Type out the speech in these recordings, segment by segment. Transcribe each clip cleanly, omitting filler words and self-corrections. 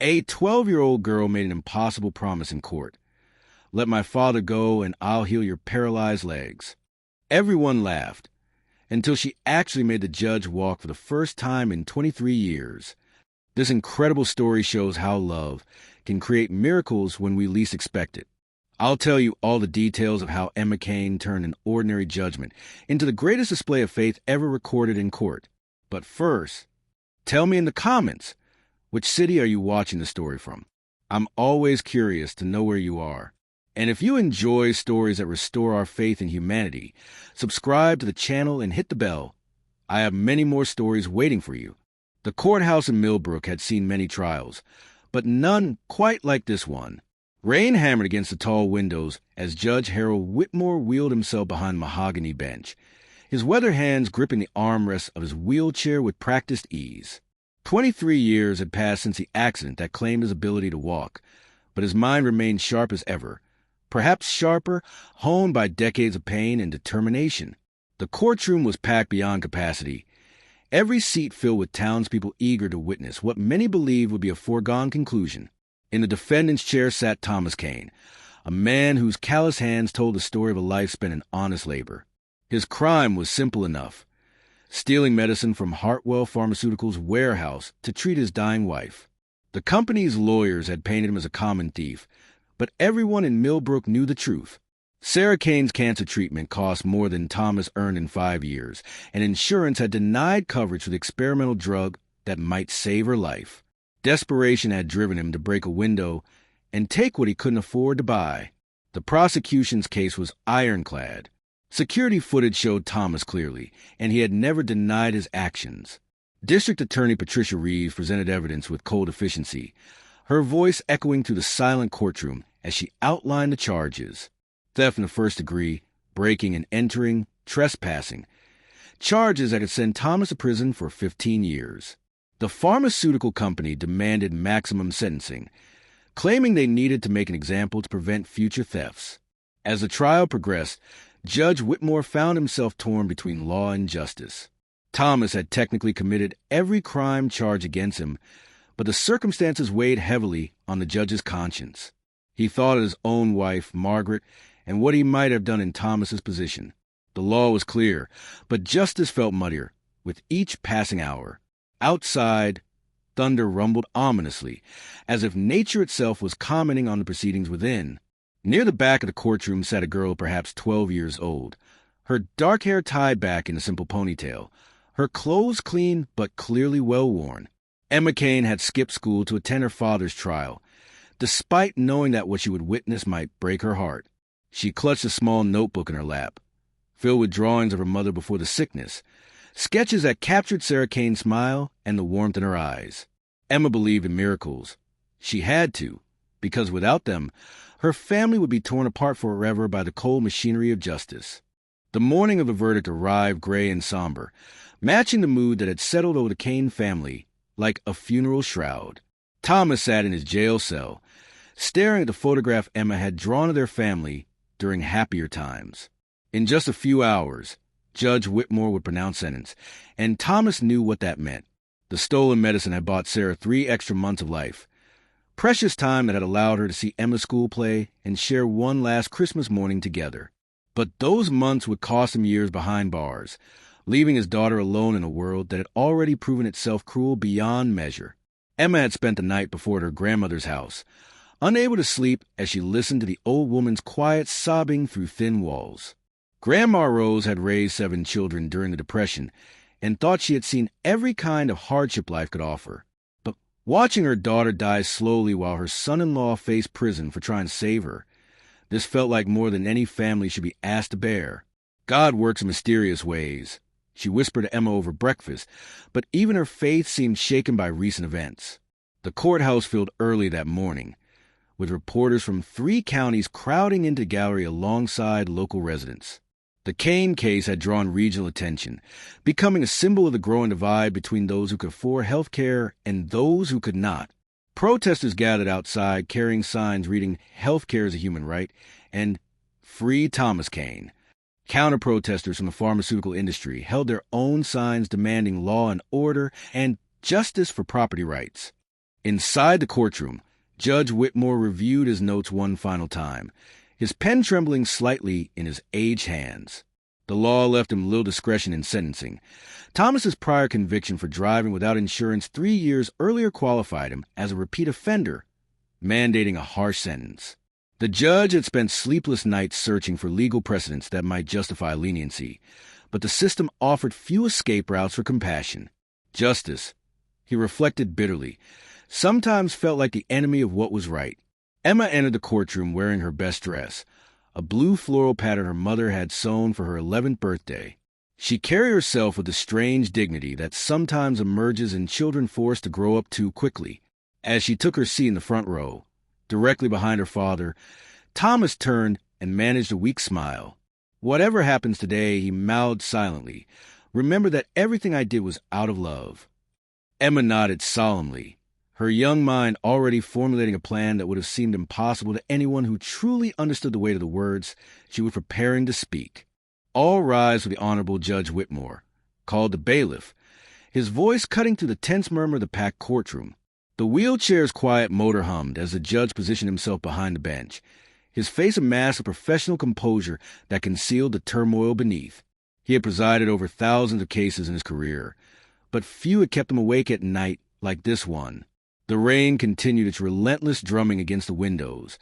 A 12-year-old girl made an impossible promise in court. "Let my father go and I'll heal your paralyzed legs." Everyone laughed, until she actually made the judge walk for the first time in 23 years. This incredible story shows how love can create miracles when we least expect it. I'll tell you all the details of how Emma Kane turned an ordinary judgment into the greatest display of faith ever recorded in court. But first, tell me in the comments, which city are you watching the story from? I'm always curious to know where you are. And if you enjoy stories that restore our faith in humanity, subscribe to the channel and hit the bell. I have many more stories waiting for you. The courthouse in Millbrook had seen many trials, but none quite like this one. Rain hammered against the tall windows as Judge Harold Whitmore wheeled himself behind the mahogany bench, his weather hands gripping the armrests of his wheelchair with practiced ease. 23 years had passed since the accident that claimed his ability to walk, but his mind remained sharp as ever. Perhaps sharper, honed by decades of pain and determination. The courtroom was packed beyond capacity, every seat filled with townspeople eager to witness what many believed would be a foregone conclusion. In the defendant's chair sat Thomas Kane, a man whose callous hands told the story of a life spent in honest labor. His crime was simple enough: stealing medicine from Hartwell Pharmaceuticals' warehouse to treat his dying wife. The company's lawyers had painted him as a common thief, but everyone in Millbrook knew the truth. Sarah Kane's cancer treatment cost more than Thomas earned in 5 years, and insurance had denied coverage for the experimental drug that might save her life. Desperation had driven him to break a window and take what he couldn't afford to buy. The prosecution's case was ironclad. Security footage showed Thomas clearly, and he had never denied his actions. District Attorney Patricia Reeves presented evidence with cold efficiency, her voice echoing through the silent courtroom as she outlined the charges: theft in the first degree, breaking and entering, trespassing. Charges that could send Thomas to prison for 15 years. The pharmaceutical company demanded maximum sentencing, claiming they needed to make an example to prevent future thefts. As the trial progressed, Judge Whitmore found himself torn between law and justice. Thomas had technically committed every crime charged against him, but the circumstances weighed heavily on the judge's conscience. He thought of his own wife, Margaret, and what he might have done in Thomas's position. The law was clear, but justice felt muddier with each passing hour. Outside, thunder rumbled ominously, as if nature itself was commenting on the proceedings within. Near the back of the courtroom sat a girl perhaps 12 years old, her dark hair tied back in a simple ponytail, her clothes clean but clearly well-worn. Emma Kane had skipped school to attend her father's trial, despite knowing that what she would witness might break her heart. She clutched a small notebook in her lap, filled with drawings of her mother before the sickness, sketches that captured Sarah Kane's smile and the warmth in her eyes. Emma believed in miracles. She had to, because without them, her family would be torn apart forever by the cold machinery of justice. The morning of the verdict arrived gray and somber, matching the mood that had settled over the Kane family like a funeral shroud. Thomas sat in his jail cell, staring at the photograph Emma had drawn of their family during happier times. In just a few hours, Judge Whitmore would pronounce sentence, and Thomas knew what that meant. The stolen medicine had bought Sarah 3 extra months of life, precious time that had allowed her to see Emma's school play and share one last Christmas morning together. But those months would cost him years behind bars, leaving his daughter alone in a world that had already proven itself cruel beyond measure. Emma had spent the night before at her grandmother's house, unable to sleep as she listened to the old woman's quiet sobbing through thin walls. Grandma Rose had raised 7 children during the Depression and thought she had seen every kind of hardship life could offer. But watching her daughter die slowly while her son-in-law faced prison for trying to save her, this felt like more than any family should be asked to bear. God works in mysterious ways, she whispered to Emma over breakfast, but even her faith seemed shaken by recent events. The courthouse filled early that morning, with reporters from 3 counties crowding into the gallery alongside local residents. The Kane case had drawn regional attention, becoming a symbol of the growing divide between those who could afford health care and those who could not. Protesters gathered outside carrying signs reading "Health care is a human right" and "Free Thomas Kane." Counter-protesters from the pharmaceutical industry held their own signs demanding law and order and justice for property rights. Inside the courtroom, Judge Whitmore reviewed his notes one final time, his pen trembling slightly in his aged hands. The law left him little discretion in sentencing. Thomas's prior conviction for driving without insurance 3 years earlier qualified him as a repeat offender, mandating a harsh sentence. The judge had spent sleepless nights searching for legal precedents that might justify leniency, but the system offered few escape routes for compassion. Justice, he reflected bitterly, sometimes felt like the enemy of what was right. Emma entered the courtroom wearing her best dress, a blue floral pattern her mother had sewn for her 11th birthday. She carried herself with the strange dignity that sometimes emerges in children forced to grow up too quickly. As she took her seat in the front row, directly behind her father, Thomas turned and managed a weak smile. "Whatever happens today," he mouthed silently, "remember that everything I did was out of love." Emma nodded solemnly, her young mind already formulating a plan that would have seemed impossible to anyone who truly understood the weight of the words she was preparing to speak. "All rise for the Honorable Judge Whitmore," called the bailiff, his voice cutting through the tense murmur of the packed courtroom. The wheelchair's quiet motor hummed as the judge positioned himself behind the bench, his face a mask of professional composure that concealed the turmoil beneath. He had presided over thousands of cases in his career, but few had kept him awake at night like this one. The rain continued its relentless drumming against the windows,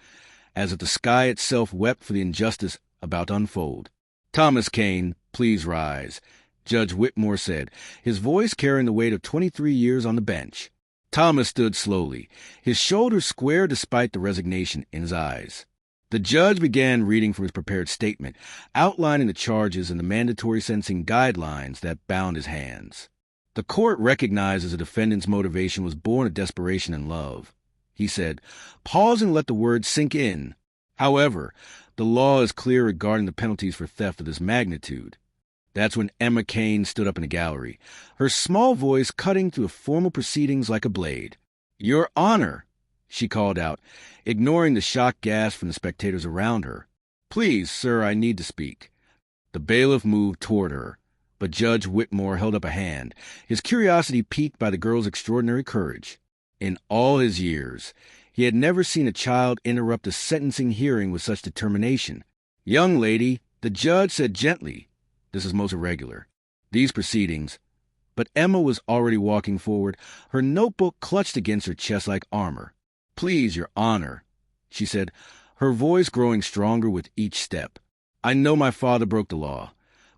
as if the sky itself wept for the injustice about to unfold. "Thomas Kane, please rise," Judge Whitmore said, his voice carrying the weight of 23 years on the bench. Thomas stood slowly, his shoulders square despite the resignation in his eyes. The judge began reading from his prepared statement, outlining the charges and the mandatory sentencing guidelines that bound his hands. The court recognized the defendant's motivation was born of desperation and love. He said, "Pause and let the words sink in. However, the law is clear regarding the penalties for theft of this magnitude." That's when Emma Kane stood up in the gallery, her small voice cutting through the formal proceedings like a blade. "Your Honor," she called out, ignoring the shocked gasp from the spectators around her. "Please, sir, I need to speak." The bailiff moved toward her, but Judge Whitmore held up a hand, his curiosity piqued by the girl's extraordinary courage. In all his years, he had never seen a child interrupt a sentencing hearing with such determination. "Young lady," the judge said gently, "this is most irregular. These proceedings—" But Emma was already walking forward, her notebook clutched against her chest like armor. "Please, Your Honor," she said, her voice growing stronger with each step. "I know my father broke the law,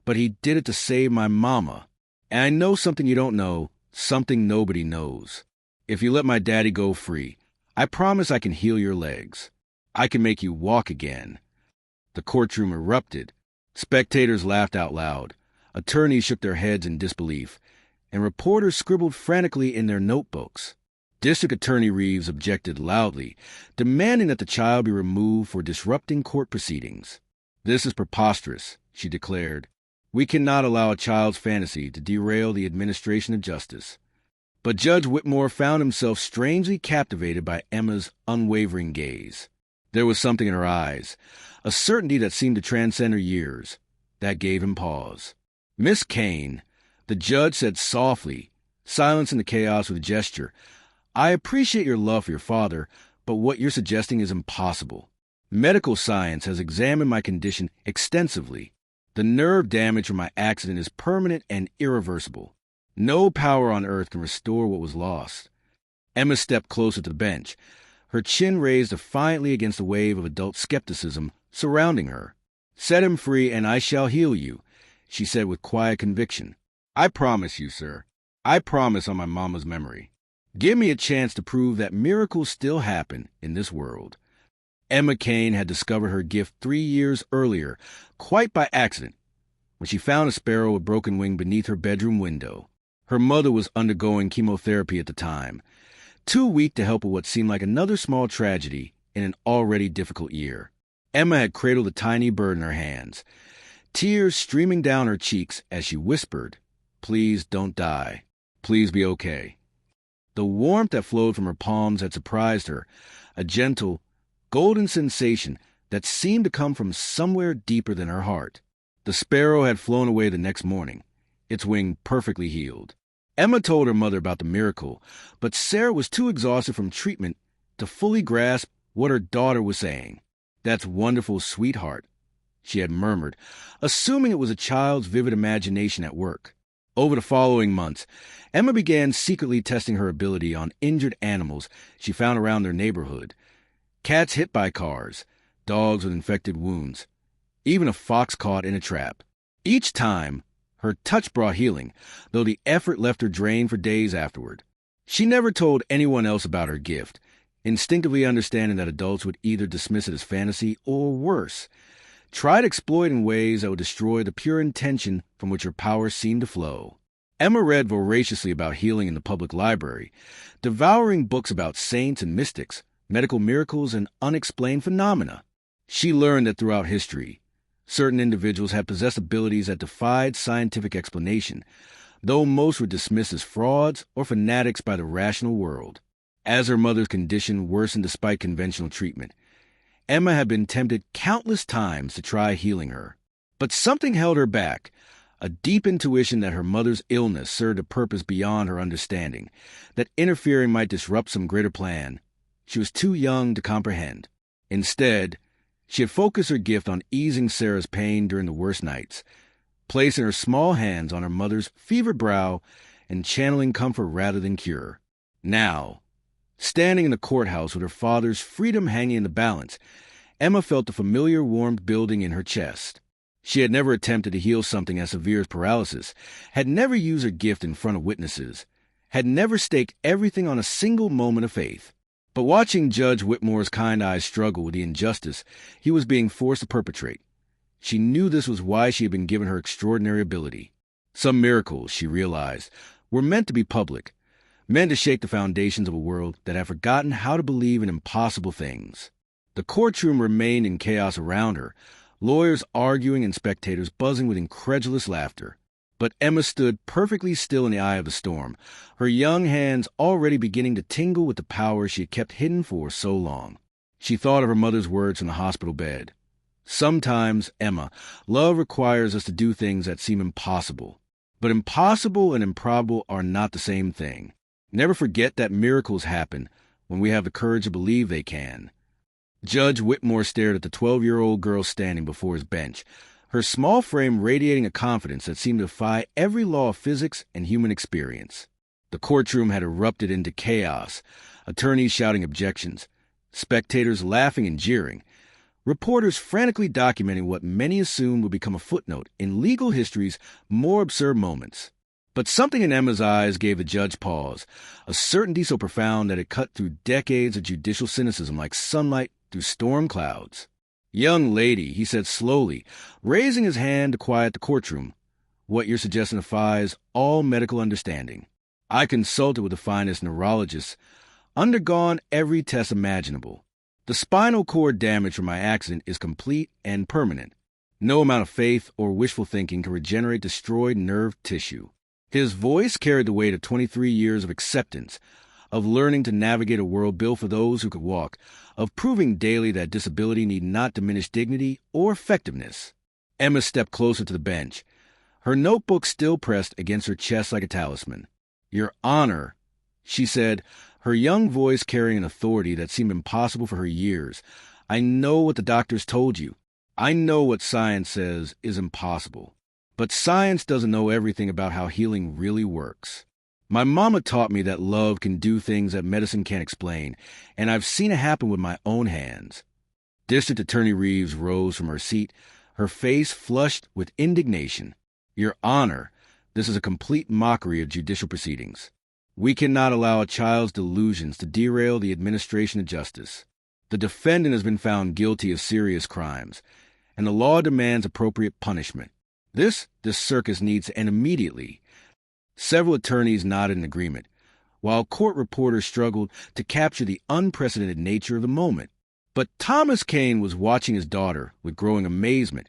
but he did it to save my mama. And I know something you don't know, something nobody knows. If you let my daddy go free, I promise I can heal your legs. I can make you walk again." The courtroom erupted. Spectators laughed out loud. Attorneys shook their heads in disbelief, and reporters scribbled frantically in their notebooks. District Attorney Reeves objected loudly, demanding that the child be removed for disrupting court proceedings. "This is preposterous," she declared. "We cannot allow a child's fantasy to derail the administration of justice." But Judge Whitmore found himself strangely captivated by Emma's unwavering gaze. There was something in her eyes, a certainty that seemed to transcend her years, that gave him pause. "Miss Kane," the judge said softly, silencing the chaos with a gesture, "I appreciate your love for your father, but what you're suggesting is impossible. Medical science has examined my condition extensively. The nerve damage from my accident is permanent and irreversible. No power on earth can restore what was lost." Emma stepped closer to the bench, her chin raised defiantly against the wave of adult skepticism surrounding her. "Set him free and I shall heal you," she said with quiet conviction. "I promise you, sir. I promise on my mama's memory. Give me a chance to prove that miracles still happen in this world." Emma Kane had discovered her gift 3 years earlier, quite by accident, when she found a sparrow with broken wing beneath her bedroom window. Her mother was undergoing chemotherapy at the time, too weak to help with what seemed like another small tragedy in an already difficult year. Emma had cradled the tiny bird in her hands, tears streaming down her cheeks as she whispered, "Please don't die. Please be okay." The warmth that flowed from her palms had surprised her, a gentle, golden sensation that seemed to come from somewhere deeper than her heart. The sparrow had flown away the next morning, its wing perfectly healed. Emma told her mother about the miracle, but Sarah was too exhausted from treatment to fully grasp what her daughter was saying. "That's wonderful, sweetheart," she had murmured, assuming it was a child's vivid imagination at work. Over the following months, Emma began secretly testing her ability on injured animals she found around their neighborhood. Cats hit by cars, dogs with infected wounds, even a fox caught in a trap. Each time, her touch brought healing, though the effort left her drained for days afterward. She never told anyone else about her gift, instinctively understanding that adults would either dismiss it as fantasy or, worse, try to exploit in ways that would destroy the pure intention from which her power seemed to flow. Emma read voraciously about healing in the public library, devouring books about saints and mystics, medical miracles, and unexplained phenomena. She learned that throughout history, certain individuals had possessed abilities that defied scientific explanation, though most were dismissed as frauds or fanatics by the rational world. As her mother's condition worsened despite conventional treatment, Emma had been tempted countless times to try healing her. But something held her back, a deep intuition that her mother's illness served a purpose beyond her understanding, that interfering might disrupt some greater plan. She was too young to comprehend. Instead, she had focused her gift on easing Sarah's pain during the worst nights, placing her small hands on her mother's fevered brow and channeling comfort rather than cure. Now, standing in the courthouse with her father's freedom hanging in the balance, Emma felt the familiar warmth building in her chest. She had never attempted to heal something as severe as paralysis, had never used her gift in front of witnesses, had never staked everything on a single moment of faith. But watching Judge Whitmore's kind eyes struggle with the injustice he was being forced to perpetrate, she knew this was why she had been given her extraordinary ability. Some miracles, she realized, were meant to be public, meant to shake the foundations of a world that had forgotten how to believe in impossible things. The courtroom remained in chaos around her, lawyers arguing and spectators buzzing with incredulous laughter. But Emma stood perfectly still in the eye of the storm, her young hands already beginning to tingle with the power she had kept hidden for so long. She thought of her mother's words from the hospital bed. "Sometimes, Emma, love requires us to do things that seem impossible. But impossible and improbable are not the same thing. Never forget that miracles happen when we have the courage to believe they can." Judge Whitmore stared at the 12-year-old girl standing before his bench, her small frame radiating a confidence that seemed to defy every law of physics and human experience. The courtroom had erupted into chaos, attorneys shouting objections, spectators laughing and jeering, reporters frantically documenting what many assumed would become a footnote in legal history's more absurd moments. But something in Emma's eyes gave the judge pause, a certainty so profound that it cut through decades of judicial cynicism like sunlight through storm clouds. "Young lady," he said slowly, raising his hand to quiet the courtroom, "what you're suggesting defies all medical understanding. I consulted with the finest neurologists, undergone every test imaginable. The spinal cord damage from my accident is complete and permanent. No amount of faith or wishful thinking can regenerate destroyed nerve tissue." His voice carried the weight of 23 years of acceptance, of learning to navigate a world built for those who could walk, of proving daily that disability need not diminish dignity or effectiveness. Emma stepped closer to the bench, her notebook still pressed against her chest like a talisman. "Your Honor," she said, her young voice carrying an authority that seemed impossible for her years, "I know what the doctors told you. I know what science says is impossible. But science doesn't know everything about how healing really works. My mama taught me that love can do things that medicine can't explain, and I've seen it happen with my own hands." District Attorney Reeves rose from her seat, her face flushed with indignation. "Your Honor, this is a complete mockery of judicial proceedings. We cannot allow a child's delusions to derail the administration of justice. The defendant has been found guilty of serious crimes, and the law demands appropriate punishment. This circus needs to end immediately." Several attorneys nodded in agreement, while court reporters struggled to capture the unprecedented nature of the moment. But Thomas Kane was watching his daughter with growing amazement,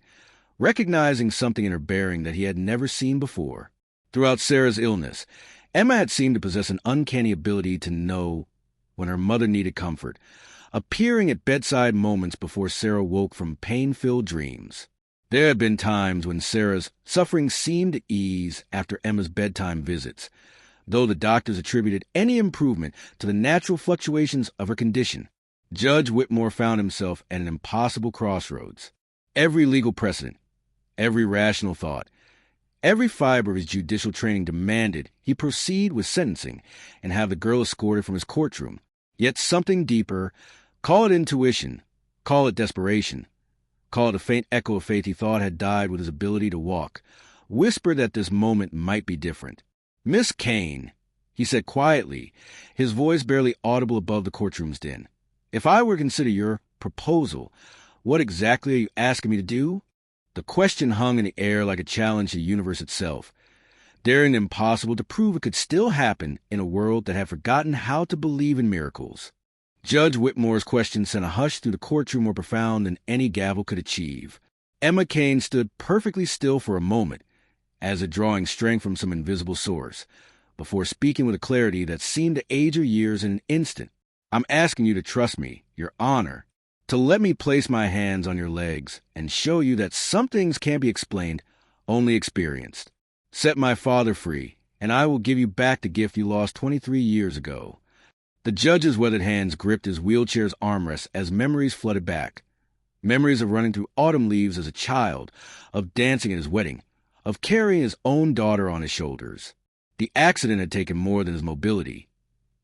recognizing something in her bearing that he had never seen before. Throughout Sarah's illness, Emma had seemed to possess an uncanny ability to know when her mother needed comfort, appearing at bedside moments before Sarah woke from pain-filled dreams. There had been times when Sarah's suffering seemed to ease after Emma's bedtime visits, though the doctors attributed any improvement to the natural fluctuations of her condition. Judge Whitmore found himself at an impossible crossroads. Every legal precedent, every rational thought, every fiber of his judicial training demanded he proceed with sentencing and have the girl escorted from his courtroom. Yet something deeper, call it intuition, call it desperation, call it a faint echo of faith he thought had died with his ability to walk, whispered that this moment might be different. "Miss Kane," he said quietly, his voice barely audible above the courtroom's din, "if I were to consider your proposal, what exactly are you asking me to do?" The question hung in the air like a challenge to the universe itself, daring the impossible to prove it could still happen in a world that had forgotten how to believe in miracles. Judge Whitmore's question sent a hush through the courtroom more profound than any gavel could achieve. Emma Kane stood perfectly still for a moment, as if drawing strength from some invisible source, before speaking with a clarity that seemed to age her years in an instant. "I'm asking you to trust me, Your Honor, to let me place my hands on your legs and show you that some things can't be explained, only experienced. Set my father free, and I will give you back the gift you lost 23 years ago." The judge's weathered hands gripped his wheelchair's armrest as memories flooded back. Memories of running through autumn leaves as a child, of dancing at his wedding, of carrying his own daughter on his shoulders. The accident had taken more than his mobility.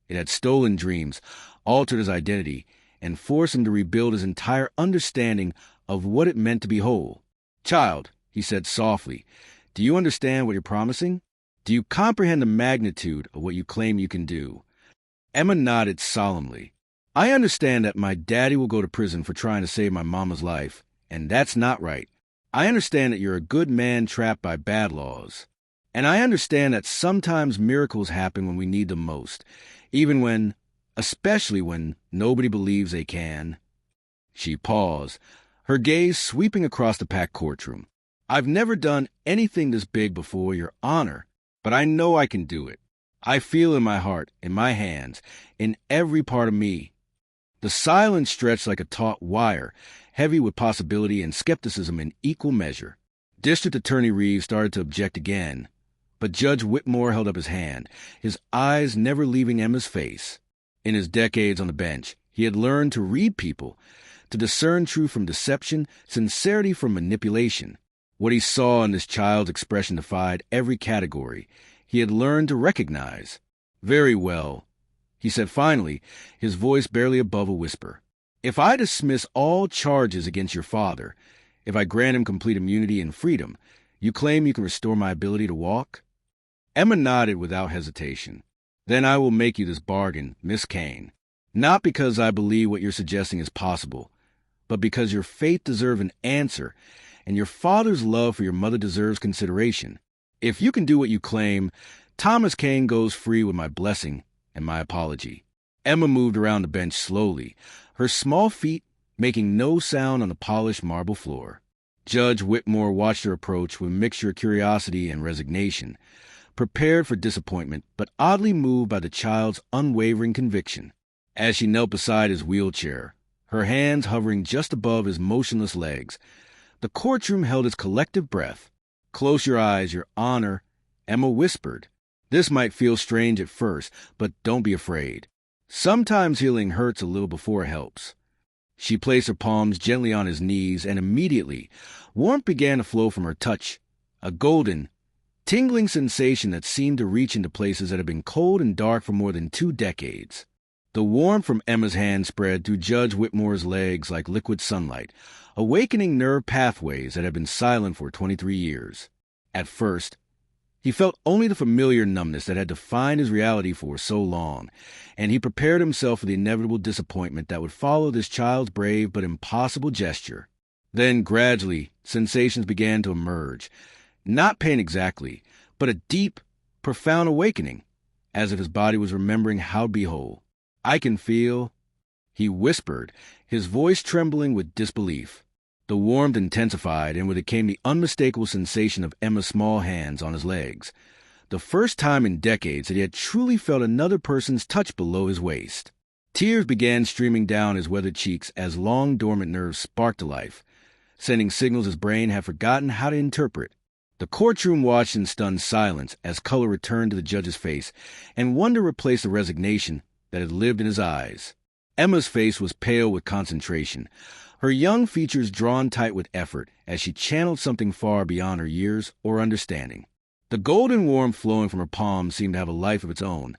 It had stolen dreams, altered his identity, and forced him to rebuild his entire understanding of what it meant to be whole. "Child," he said softly, "do you understand what you're promising? Do you comprehend the magnitude of what you claim you can do?" Emma nodded solemnly. "I understand that my daddy will go to prison for trying to save my mama's life, and that's not right. I understand that you're a good man trapped by bad laws. And I understand that sometimes miracles happen when we need them most, especially when nobody believes they can." She paused, her gaze sweeping across the packed courtroom. "I've never done anything this big before, Your Honor, but I know I can do it. I feel in my heart, in my hands, in every part of me." The silence stretched like a taut wire, heavy with possibility and skepticism in equal measure. District Attorney Reeves started to object again, but Judge Whitmore held up his hand, his eyes never leaving Emma's face. In his decades on the bench, he had learned to read people, to discern truth from deception, sincerity from manipulation. What he saw in this child's expression defied every category. He had learned to recognize. "Very well," he said finally, his voice barely above a whisper. "If I dismiss all charges against your father, if I grant him complete immunity and freedom, you claim you can restore my ability to walk?" Emma nodded without hesitation. "Then I will make you this bargain, Miss Kane. Not because I believe what you're suggesting is possible, but because your faith deserves an answer, and your father's love for your mother deserves consideration. If you can do what you claim, Thomas Kane goes free with my blessing and my apology." Emma moved around the bench slowly, her small feet making no sound on the polished marble floor. Judge Whitmore watched her approach with a mixture of curiosity and resignation, prepared for disappointment, but oddly moved by the child's unwavering conviction. As she knelt beside his wheelchair, her hands hovering just above his motionless legs, the courtroom held its collective breath. "Close your eyes, Your Honor," Emma whispered. "This might feel strange at first, but don't be afraid. Sometimes healing hurts a little before it helps." She placed her palms gently on his knees, and immediately warmth began to flow from her touch, a golden, tingling sensation that seemed to reach into places that had been cold and dark for more than 2 decades. The warmth from Emma's hand spread through Judge Whitmore's legs like liquid sunlight, awakening nerve pathways that had been silent for 23 years. At first, he felt only the familiar numbness that had defined his reality for so long, and he prepared himself for the inevitable disappointment that would follow this child's brave but impossible gesture. Then, gradually, sensations began to emerge. Not pain exactly, but a deep, profound awakening, as if his body was remembering how to be whole. "I can feel," he whispered, his voice trembling with disbelief. The warmth intensified, and with it came the unmistakable sensation of Emma's small hands on his legs. The first time in decades that he had truly felt another person's touch below his waist. Tears began streaming down his weathered cheeks as long dormant nerves sparked to life, sending signals his brain had forgotten how to interpret. The courtroom watched in stunned silence as color returned to the judge's face, and wonder replaced the resignation that had lived in his eyes. Emma's face was pale with concentration, her young features drawn tight with effort as she channeled something far beyond her years or understanding. The golden warmth flowing from her palms seemed to have a life of its own,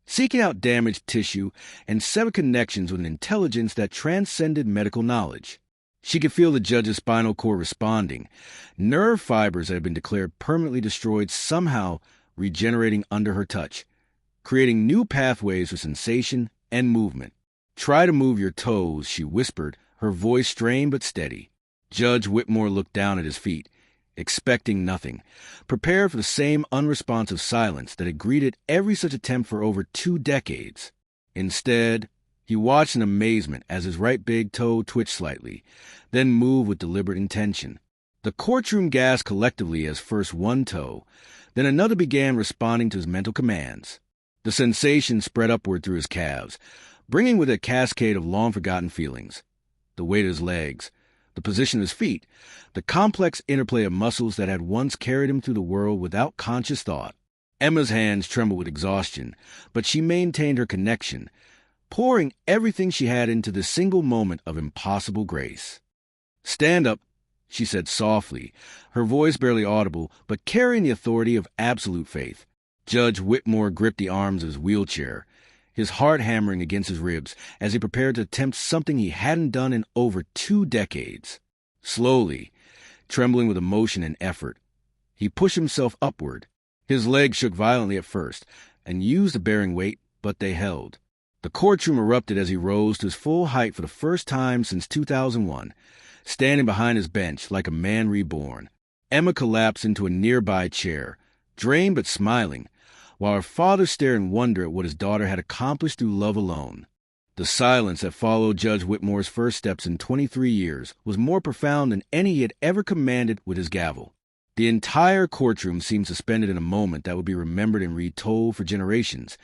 seeking out damaged tissue and severed connections with an intelligence that transcended medical knowledge. She could feel the judge's spinal cord responding, nerve fibers that had been declared permanently destroyed somehow regenerating under her touch, creating new pathways for sensation and movement. "Try to move your toes," she whispered, her voice strained but steady. Judge Whitmore looked down at his feet, expecting nothing, prepared for the same unresponsive silence that had greeted every such attempt for over 2 decades. Instead, he watched in amazement as his right big toe twitched slightly, then moved with deliberate intention. The courtroom gasped collectively as first one toe, then another began responding to his mental commands. The sensation spread upward through his calves, bringing with it a cascade of long-forgotten feelings. The weight of his legs, the position of his feet, the complex interplay of muscles that had once carried him through the world without conscious thought. Emma's hands trembled with exhaustion, but she maintained her connection, pouring everything she had into this single moment of impossible grace. "Stand up," she said softly, her voice barely audible, but carrying the authority of absolute faith. Judge Whitmore gripped the arms of his wheelchair, his heart hammering against his ribs as he prepared to attempt something he hadn't done in over 2 decades. Slowly, trembling with emotion and effort, he pushed himself upward. His legs shook violently at first and used the bearing weight, but they held. The courtroom erupted as he rose to his full height for the first time since 2001, standing behind his bench like a man reborn. Emma collapsed into a nearby chair, drained but smiling, while her father stared in wonder at what his daughter had accomplished through love alone. The silence that followed Judge Whitmore's first steps in 23 years was more profound than any he had ever commanded with his gavel. The entire courtroom seemed suspended in a moment that would be remembered and retold for generations,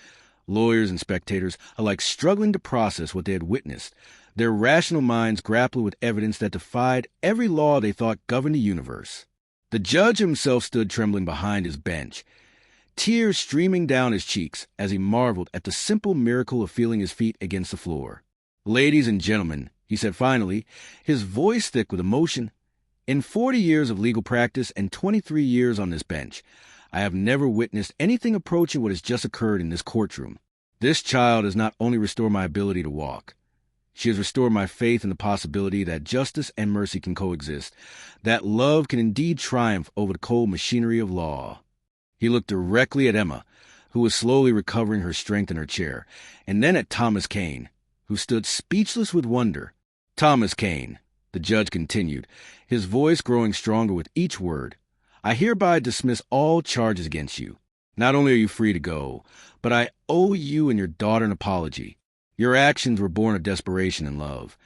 lawyers and spectators alike struggling to process what they had witnessed, their rational minds grappling with evidence that defied every law they thought governed the universe. The judge himself stood trembling behind his bench, tears streaming down his cheeks as he marveled at the simple miracle of feeling his feet against the floor. "Ladies and gentlemen," he said finally, his voice thick with emotion, "in 40 years of legal practice and 23 years on this bench, I have never witnessed anything approaching what has just occurred in this courtroom. This child has not only restored my ability to walk, she has restored my faith in the possibility that justice and mercy can coexist, that love can indeed triumph over the cold machinery of law." He looked directly at Emma, who was slowly recovering her strength in her chair, and then at Thomas Kane, who stood speechless with wonder. "Thomas Kane," the judge continued, his voice growing stronger with each word, "I hereby dismiss all charges against you. Not only are you free to go, but I owe you and your daughter an apology. Your actions were born of desperation and love,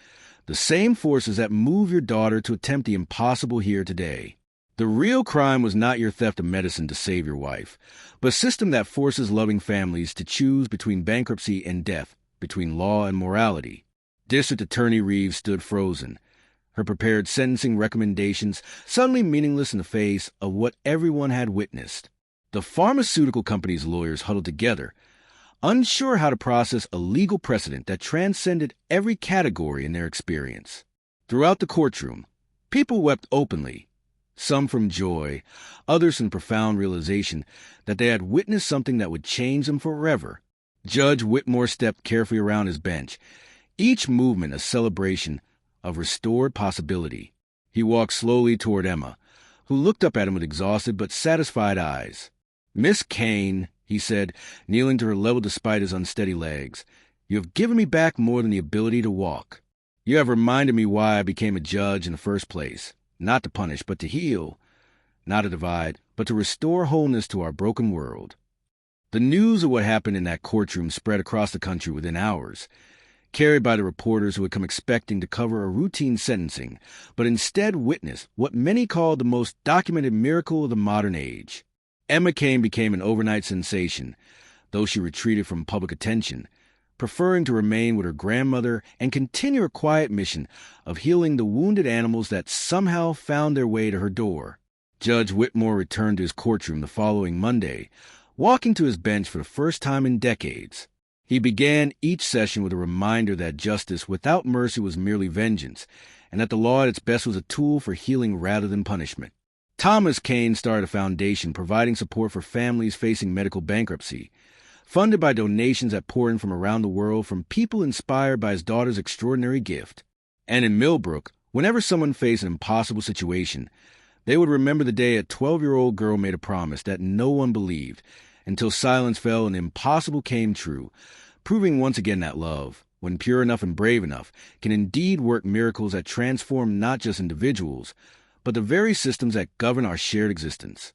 the same forces that move your daughter to attempt the impossible here today. The real crime was not your theft of medicine to save your wife, but a system that forces loving families to choose between bankruptcy and death, between law and morality." District Attorney Reeves stood frozen, her prepared sentencing recommendations suddenly meaningless in the face of what everyone had witnessed. The pharmaceutical company's lawyers huddled together, unsure how to process a legal precedent that transcended every category in their experience. Throughout the courtroom, people wept openly, some from joy, others from profound realization that they had witnessed something that would change them forever. Judge Whitmore stepped carefully around his bench, each movement a celebration of restored possibility. He walked slowly toward Emma, who looked up at him with exhausted but satisfied eyes. "Miss Kane," he said, kneeling to her level despite his unsteady legs, "you have given me back more than the ability to walk. You have reminded me why I became a judge in the first place. Not to punish, but to heal. Not to divide, but to restore wholeness to our broken world." The news of what happened in that courtroom spread across the country within hours, carried by the reporters who had come expecting to cover a routine sentencing, but instead witnessed what many called the most documented miracle of the modern age. Emma Kane became an overnight sensation, though she retreated from public attention, preferring to remain with her grandmother and continue her quiet mission of healing the wounded animals that somehow found their way to her door. Judge Whitmore returned to his courtroom the following Monday, walking to his bench for the first time in decades. He began each session with a reminder that justice without mercy was merely vengeance, and that the law at its best was a tool for healing rather than punishment. Thomas Kane started a foundation providing support for families facing medical bankruptcy, funded by donations that pour in from around the world from people inspired by his daughter's extraordinary gift. And in Millbrook, whenever someone faced an impossible situation, they would remember the day a 12-year-old girl made a promise that no one believed, until silence fell and the impossible came true, proving once again that love, when pure enough and brave enough, can indeed work miracles that transform not just individuals, but the very systems that govern our shared existence.